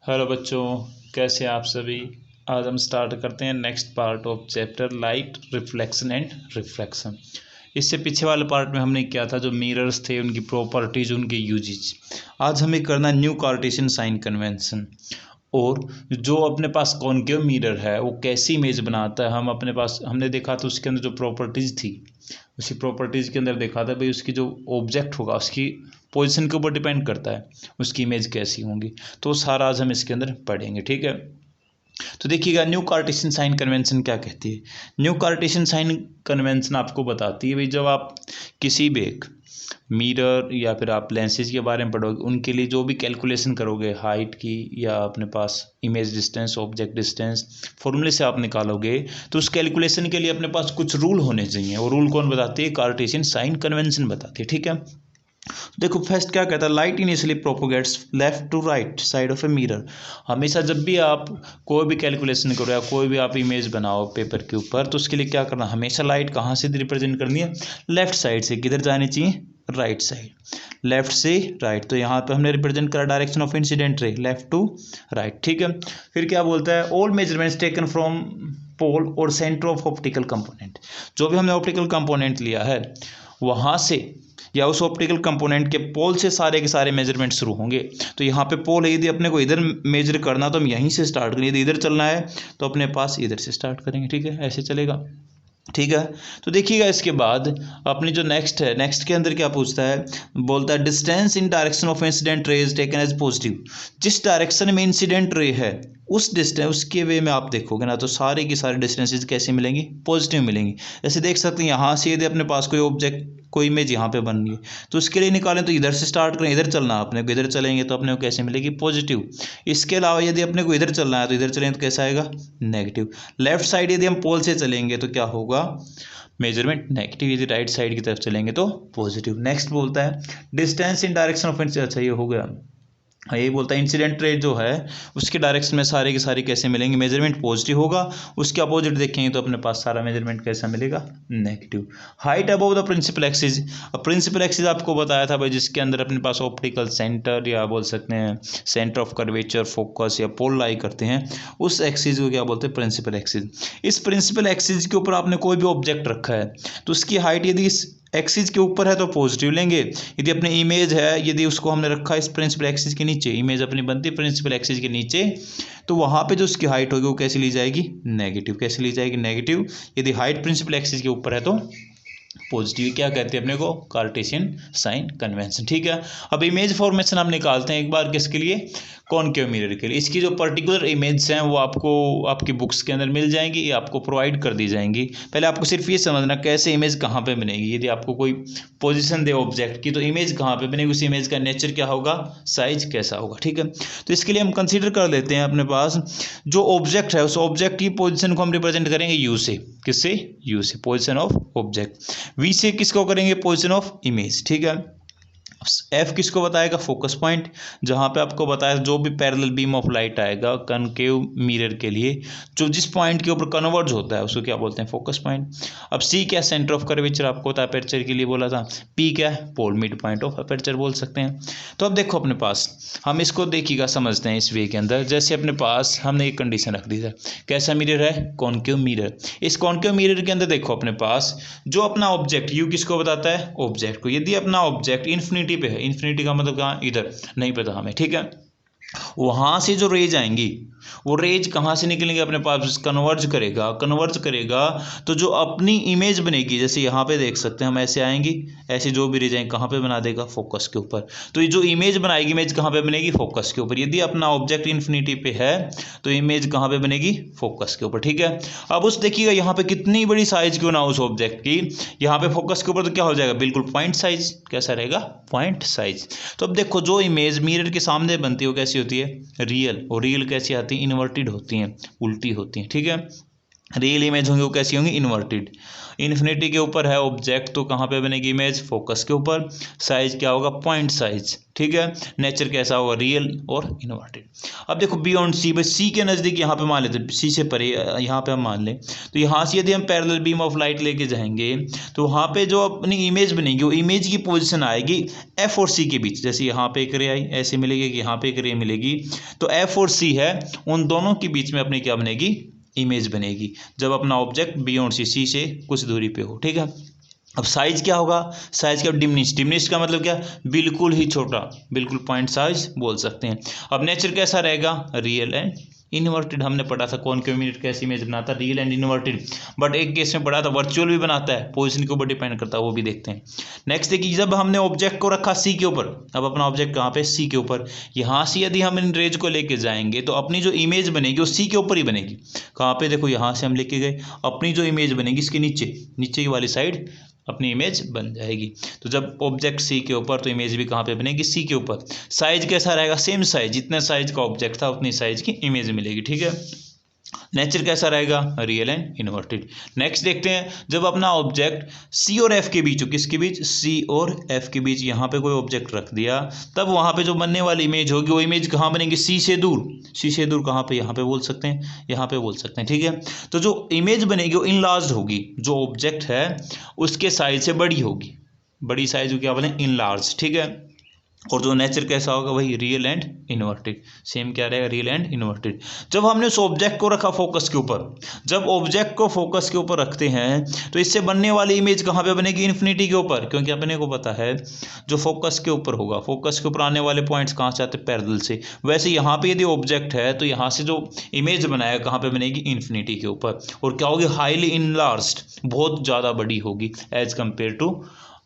Hello बच्चों, कैसे आप सभी। आज हम स्टार्ट करते हैं next part of chapter light reflection and refraction. इससे पीछे वाले पार्ट में हमने क्या था, जो मिरर्स थे उनकी प्रॉपर्टीज, उनके यूजेज। आज हमें करना न्यू कार्टेशियन साइन कन्वेंशन। और जो अपने पास कॉनकेव मिरर है वो कैसी इमेज बनाता है, हम अपने पास हमने देखा था उसके अंदर जो प्रॉपर्टीज़ थी, उसी प्रॉपर्टीज़ के अंदर देखा था भाई उसकी जो ऑब्जेक्ट होगा उसकी पोजीशन के ऊपर डिपेंड करता है उसकी इमेज कैसी होंगी। तो सारा आज हम इसके अंदर पढ़ेंगे, ठीक है। तो देखिएगा, न्यू कार्टेशियन साइन कन्वेंशन क्या कहती है। न्यू कार्टेशियन साइन कन्वेंशन आपको बताती है भाई जब आप किसी भी एक मिरर या फिर आप लेंसेज के बारे में पढ़ोगे, उनके लिए जो भी कैलकुलेशन करोगे हाइट की या अपने पास इमेज डिस्टेंस, ऑब्जेक्ट डिस्टेंस, फॉर्मूले से आप निकालोगे, तो उस कैलकुलेशन के लिए अपने पास कुछ रूल होने चाहिए। और रूल कौन बताती है? कार्टेशियन साइन कन्वेंशन बताती है, ठीक है। देखो फर्स्ट क्या कहता है, light initially propagates left to right side of a mirror. हमेशा जब भी आप कोई भी कैलकुलेशन करो या कोई भी आप इमेज बनाओ पेपर के ऊपर, तो उसके लिए क्या करना, हमेशा लाइट कहाँ से रिप्रेजेंट करनी है? लेफ्ट साइड से। किधर जानी चाहिए? राइट साइड, लेफ्ट से राइट। तो यहाँ पे हमने रिप्रेजेंट करा direction of incident ray, left to right, ठीक है। फिर क्या बोलता है, all measurements taken from pole और सेंटर ऑफ ऑप्टिकल कंपोनेंट। जो भी हमने ऑप्टिकल कंपोनेंट लिया है वहाँ से या उस ऑप्टिकल कंपोनेंट के पोल से सारे के सारे मेजरमेंट शुरू होंगे। तो यहाँ पे पोल है, यदि अपने को इधर मेजर करना तो हम यहीं से स्टार्ट करेंगे, यदि इधर चलना है तो अपने पास इधर से स्टार्ट करेंगे, ठीक है। ऐसे चलेगा, ठीक है। तो देखिएगा इसके बाद अपनी जो नेक्स्ट है, नेक्स्ट के अंदर क्या पूछता है, बोलता है distance in direction of incident ray is taken as positive. जिस डायरेक्शन में इंसिडेंट रे है उस डिस्टेंस, उसके वे में आप देखोगे ना, तो सारे की सारी डिस्टेंसेज कैसे मिलेंगी? पॉजिटिव मिलेंगी। जैसे देख सकते हैं यहाँ से यदि अपने पास कोई ऑब्जेक्ट, कोई इमेज यहाँ पे बन रही है, तो उसके लिए निकालें तो इधर से स्टार्ट करें, इधर चलना अपने को, इधर चलेंगे तो अपने को कैसे मिलेगी? पॉजिटिव। इसके अलावा यदि अपने को इधर चलना है तो इधर चलेंगे तो कैसा आएगा? नेगेटिव। लेफ्ट साइड यदि हम पोल से चलेंगे तो क्या होगा? Measurement negative. यदि राइट साइड की तरफ चलेंगे तो पॉजिटिव। नेक्स्ट बोलता है डिस्टेंस इन डायरेक्शन ऑफ, अच्छा ये हो गया। यही बोलता है इंसिडेंट रे जो है उसके डायरेक्शन में सारे के सारे कैसे मिलेंगे? मेजरमेंट पॉजिटिव होगा। उसके अपोजिट देखेंगे तो अपने पास सारा मेजरमेंट कैसा मिलेगा? Negative. Height above the principal axis. अब प्रिंसिपल एक्सिस आपको बताया था भाई, जिसके अंदर अपने पास ऑप्टिकल सेंटर या बोल सकते हैं सेंटर ऑफ कर्वेचर, फोकस या पोल लाई करते हैं, उस एक्सिस को क्या बोलते हैं? Principal axis. इस प्रिंसिपल एक्सिस के ऊपर आपने कोई भी ऑब्जेक्ट रखा है तो उसकी हाइट यदि इस एक्सिस के ऊपर है तो पॉजिटिव लेंगे। यदि अपनी इमेज है, यदि उसको हमने रखा है इस प्रिंसिपल एक्सिस के नीचे, इमेज अपनी बनती है प्रिंसिपल एक्सिस के नीचे, तो वहाँ पे जो उसकी हाइट होगी वो कैसी ली जाएगी? नेगेटिव। कैसे ली जाएगी? नेगेटिव। यदि हाइट प्रिंसिपल एक्सिस के ऊपर है तो पॉजिटिव। क्या कहते हैं अपने को? कार्टेशियन साइन कन्वेंशन, ठीक है। अब इमेज फॉर्मेशन हम निकालते हैं एक बार, किसके लिए? कॉनकेव मिरर के लिए। इसकी जो पर्टिकुलर इमेज हैं वो आपको आपकी बुक्स के अंदर मिल जाएंगी, ये आपको प्रोवाइड कर दी जाएंगी। पहले आपको सिर्फ ये समझना कैसे इमेज कहाँ पे बनेगी। यदि आपको कोई पोजीशन दे ऑब्जेक्ट की तो इमेज कहाँ पे बनेगी, उस इमेज का नेचर क्या होगा, साइज कैसा होगा, ठीक है। तो इसके लिए हम कंसिडर कर लेते हैं अपने पास जो ऑब्जेक्ट है, उस ऑब्जेक्ट की पोजीशन को हम रिप्रेजेंट करेंगे यू से। किससे? यू से, पोजीशन ऑफ ऑब्जेक्ट। वी से किसको करेंगे? पोजीशन ऑफ इमेज, ठीक है। एफ किसको बताएगा? Focus point. जहां पे आपको बताया जो भी पैरेलल बीम ऑफ लाइट आएगा कनकेव मिरर के लिए, जो जिस पॉइंट के ऊपर कन्वर्ज होता है उसको क्या बोलते हैं? Focus point. अब सी क्या? सेंटर ऑफ कर्वेचर आपको होता है अपर्चर के लिए बोला था। पी क्या है? पोल मिड पॉइंट ऑफ अपर्चर बोल सकते हैं। तो अब देखो अपने पास, हम इसको देखिएगा समझते हैं इस वे के अंदर। जैसे अपने पास हमने एक कंडीशन रख दी है, कैसा मिरर है? Concave mirror. इस कॉनकेव मिरर के अंदर देखो अपने पास जो अपना ऑब्जेक्ट, यू किसको बताता है? ऑब्जेक्ट को। यदि अपना ऑब्जेक्ट इन्फिनिटी पे है, इन्फिनिटी का मतलब कहाँ? इधर, नहीं पता हमें, ठीक है। वहां से जो रेज आएंगी वो रेज कहाँ से निकलेंगे? अपने पास कन्वर्ज करेगा, कन्वर्ज करेगा तो जो अपनी इमेज बनेगी, जैसे यहाँ पे देख सकते हैं हम, ऐसे आएंगी, ऐसे जो भी रेज आएंगे कहाँ पे बना देगा? फोकस के ऊपर। तो ये जो इमेज बनाएगी, इमेज कहाँ पे बनेगी? फोकस के ऊपर। यदि अपना ऑब्जेक्ट इन्फिनिटी पे है तो इमेज कहाँ पे बनेगी? फोकस के ऊपर, ठीक है। अब उस देखिएगा यहाँ पे कितनी बड़ी साइज क्यों ना उस ऑब्जेक्ट की, यहाँ पे फोकस के ऊपर तो क्या हो जाएगा? बिल्कुल पॉइंट साइज। कैसा रहेगा? Point size. तो अब देखो जो इमेज मिरर के सामने बनती है वो कैसी होती है? रियल। और रियल कैसी आती है? इन्वर्टेड होती हैं, उल्टी होती हैं, ठीक है। रियल इमेज होंगी वो कैसी होंगी, इन्वर्टेड। इन्फिनिटी के ऊपर है ऑब्जेक्ट तो कहाँ पे बनेगी इमेज, फोकस के ऊपर। साइज क्या होगा, पॉइंट साइज, ठीक है। नेचर कैसा होगा, रियल और इन्वर्टेड। अब देखो बियॉन्ड सी, बस सी के नज़दीक यहाँ पे मान लेते, सी से परे यहाँ पे हम मान लें, तो यहाँ से यदि हम पैरेलल बीम ऑफ लाइट लेके जाएंगे तो वहाँ पे जो अपनी इमेज बनेगी वो इमेज की पोजीशन आएगी एफ और सी के बीच। जैसे यहाँ पे एक रे आई ऐसे मिलेगी कि यहाँ पे एक रे मिलेगी, तो एफ और सी है, उन दोनों के बीच में अपनी क्या बनेगी, इमेज बनेगी, जब अपना ऑब्जेक्ट बियॉन्ड सी से कुछ दूरी पे हो, ठीक है। अब साइज क्या होगा, साइज का डिमिनिश का मतलब क्या, बिल्कुल ही छोटा, बिल्कुल पॉइंट साइज बोल सकते हैं। अब नेचर कैसा रहेगा, रियल एंड इन्वर्टेड। हमने पढ़ा था कौन के मिनट कैसी इमेज बनाता है, रियल एंड इन्वर्टेड। बट एक केस में पढ़ा था वर्चुअल भी बनाता है, पोजीशन के ऊपर डिपेंड करता है, वो भी देखते हैं। नेक्स्ट देखिए, जब हमने ऑब्जेक्ट को रखा सी के ऊपर, अब अपना ऑब्जेक्ट कहाँ पे, सी के ऊपर, यहाँ से यदि हम इन रेज को लेके जाएंगे तो अपनी जो इमेज बनेगी वो सी के ऊपर ही बनेगी। कहाँ पे, देखो यहाँ से हम लेके गए, अपनी जो इमेज बनेगी इसके नीचे, नीचे की वाली साइड अपनी इमेज बन जाएगी। तो जब ऑब्जेक्ट सी के ऊपर तो इमेज भी कहाँ पे बनेगी, सी के ऊपर। साइज कैसा रहेगा, सेम साइज, जितने साइज का ऑब्जेक्ट था उतनी साइज की इमेज मिलेगी, ठीक है। नेचर कैसा रहेगा, रियल एंड इन्वर्टेड। नेक्स्ट देखते हैं, जब अपना ऑब्जेक्ट सी और एफ के बीच हो, किसके बीच, सी और एफ के बीच, यहाँ पे कोई ऑब्जेक्ट रख दिया, तब वहाँ पे जो बनने वाली इमेज होगी वो इमेज कहाँ बनेगी, सी से दूर। सी से दूर कहाँ पे, यहाँ पे बोल सकते हैं, यहाँ पे बोल सकते हैं, ठीक है। तो जो इमेज बनेगी वो इनलार्ज्ड होगी, जो ऑब्जेक्ट है उसके साइज से बड़ी होगी, बड़ी साइज को क्या बने, इनलार्ज, ठीक है। और जो नेचर कैसा होगा, वही रियल एंड इन्वर्टेड, सेम क्या रहेगा, रियल एंड इन्वर्टेड। जब हमने उस ऑब्जेक्ट को रखा फोकस के ऊपर, जब ऑब्जेक्ट को फोकस के ऊपर रखते हैं तो इससे बनने वाली इमेज कहाँ पे बनेगी, इन्फिनिटी के ऊपर, क्योंकि अपने को पता है जो फोकस के ऊपर होगा, फोकस के ऊपर आने वाले पॉइंट्स कहाँ से आते हैं, पैरेलल से। वैसे यहाँ पे यदि ऑब्जेक्ट है तो यहाँ से जो इमेज बनाएगा कहाँ पे बनेगी, इन्फिनिटी के ऊपर, और क्या होगी, हाईली इनलार्ज्ड, बहुत ज़्यादा बड़ी होगी एज कम्पेयर टू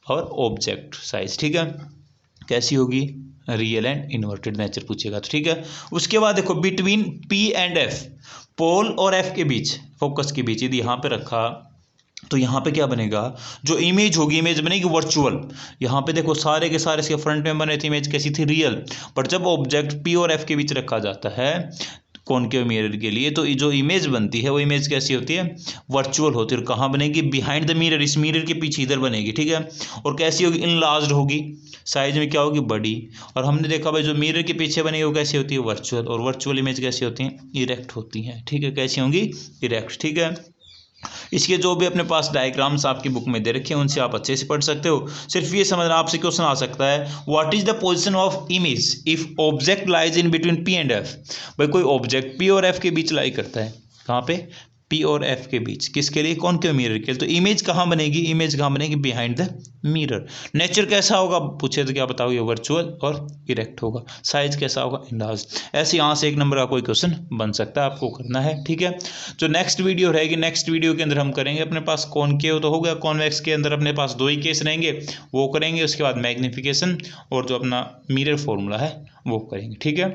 और ऑब्जेक्ट साइज, ठीक है। कैसी होगी, रियल एंड इन्वर्टेड नेचर पूछेगा तो, ठीक है। उसके बाद देखो बिटवीन पी एंड एफ, पोल और एफ के बीच, फोकस के बीच यदि यहाँ पे रखा तो यहाँ पे क्या बनेगा, जो इमेज होगी, इमेज बनेगी वर्चुअल। यहाँ पे देखो सारे के सारे इसके फ्रंट में बने थे, इमेज कैसी थी, रियल। पर जब ऑब्जेक्ट पी और एफ के बीच रखा जाता है कॉनकेव मिरर के लिए, तो जो इमेज बनती है वो इमेज कैसी होती है, वर्चुअल होती है। और कहाँ बनेगी, बिहाइंड द मिरर, इस मिरर के पीछे इधर बनेगी, ठीक है। और कैसी होगी, इनलार्ज्ड होगी, साइज में क्या होगी, बड़ी। और हमने देखा भाई जो मिरर के पीछे बनेगी वो कैसी होती है, वर्चुअल। और वर्चुअल इमेज कैसी होती है, इरेक्ट होती हैं, ठीक है। कैसी होंगी, इरेक्ट, ठीक है। इसके जो भी अपने पास डायग्राम्स आपकी बुक में दे रखे हैं उनसे आप अच्छे से पढ़ सकते हो। सिर्फ ये समझना, आपसे क्वेश्चन आ सकता है, what is the position of image if object lies in between P and F. भाई कोई ऑब्जेक्ट पी और एफ के बीच लाई करता है, कहाँ पे, पी और एफ के बीच, किसके लिए, कॉनकेव मिरर के लिए, तो इमेज कहाँ बनेगी, इमेज कहाँ बनेगी, बिहाइंड द मिरर। नेचर कैसा होगा पूछे तो क्या बताओगे, वर्चुअल और इरेक्ट होगा। साइज कैसा होगा, इंडाज। ऐसे यहाँ से एक नंबर का कोई क्वेश्चन बन सकता है, आपको करना है, ठीक है। जो नेक्स्ट वीडियो रहेगी, नेक्स्ट वीडियो के अंदर हम करेंगे अपने पास कॉनकेव तो हो गया, कॉन्वेक्स के अंदर अपने पास 2 ही केस रहेंगे, वो करेंगे। उसके बाद मैग्निफिकेशन और जो अपना मिरर फॉर्मूला है वो करेंगे, ठीक है।